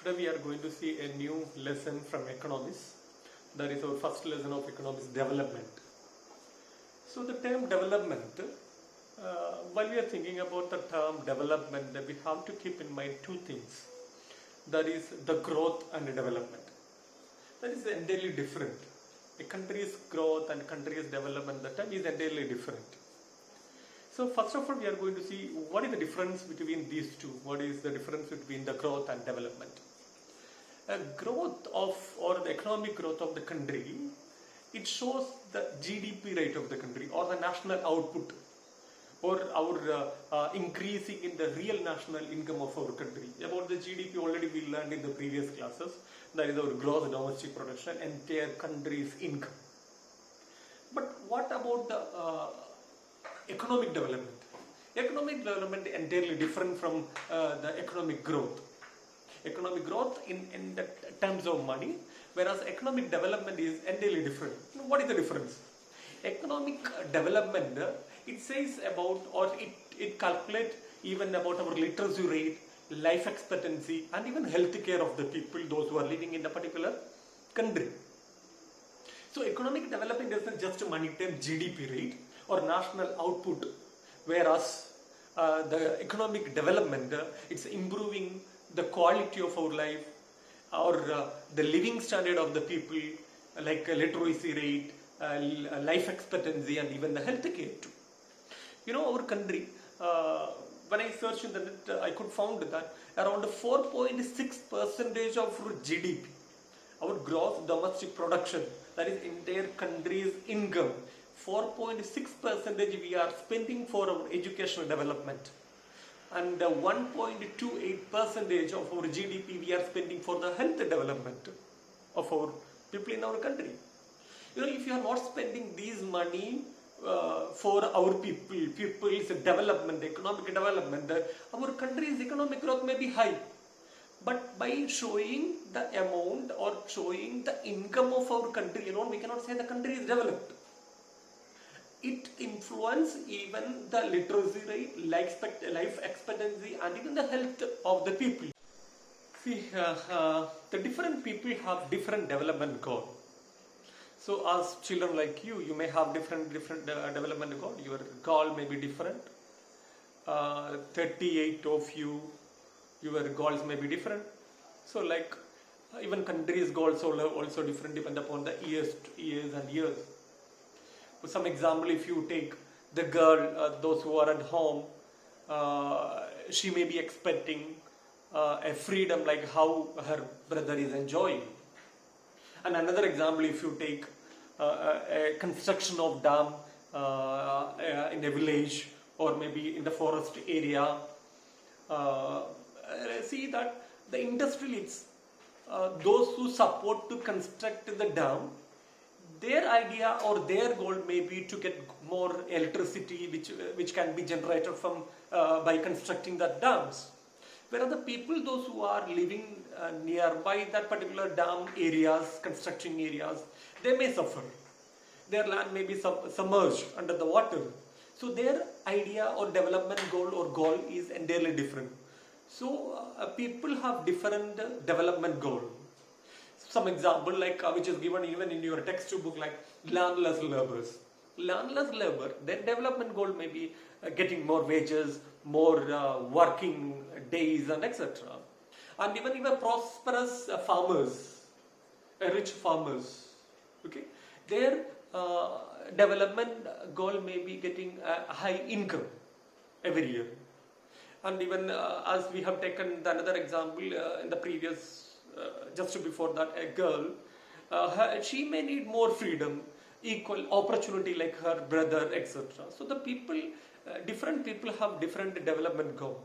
Today we are going to see a new lesson from economics. That is our first lesson of economics, development. So the term development, while we are thinking about the term development, we have to keep in mind two things. That is the growth and the development. That is entirely different. A country's growth and country's development, the term is entirely different. So first of all, we are going to see what is the difference between these two. What is the difference between the growth and development? Growth of, or the economic growth of the country, it shows the GDP rate of the country or the national output, or our increasing in the real national income of our country. About the GDP already we learned in the previous classes. That is our gross domestic production, entire country's income. But what about the economic development? Economic development is entirely different from the economic growth. Economic growth in the terms of money, whereas economic development is entirely different. What is the difference? Economic development, it says about, or it calculates even about our literacy rate, life expectancy, and even health care of the people, those who are living in a particular country. So economic development isn't just a money term, GDP rate or national output, whereas the economic development, it's improving the quality of our life, or the living standard of the people, like literacy rate, life expectancy, and even the health care too. You know, our country, when I searched in the net, I could find that around 4.6% of our GDP, our gross domestic production, that is entire country's income, 4.6% we are spending for our educational development, and 1.28% of our GDP we are spending for the health development of our people in our country. You know, if you are not spending these money for our people's development, economic development, our country's economic growth may be high. But by showing the amount or showing the income of our country alone, we cannot say the country is developed. It influences even the literacy rate, life expectancy, and even the health of the people. See, the different people have different development goals. So as children like you may have different development goal. Your goal may be different. 38 of you, your goals may be different. So like even countries' goals are also different, depend upon the years and years. For some example, if you take the girl, those who are at home, she may be expecting a freedom like how her brother is enjoying. And another example, if you take a construction of dam in a village or maybe in the forest area, see that the industrialists, those who support to construct the dam, their idea or their goal may be to get more electricity which can be generated from by constructing the dams. Whereas the people, those who are living nearby that particular dam areas, construction areas, they may suffer. Their land may be submerged under the water. So their idea or development goal is entirely different. So people have different development goal. Some example like which is given even in your textbook, like landless laborers. Landless labor, their development goal may be getting more wages, more working days, and etc. And even prosperous farmers, rich farmers, okay, their development goal may be getting a high income every year. And even as we have taken another example in the previous, just before that, a girl, she may need more freedom, equal opportunity like her brother, etc. So the people, different people have different development goal.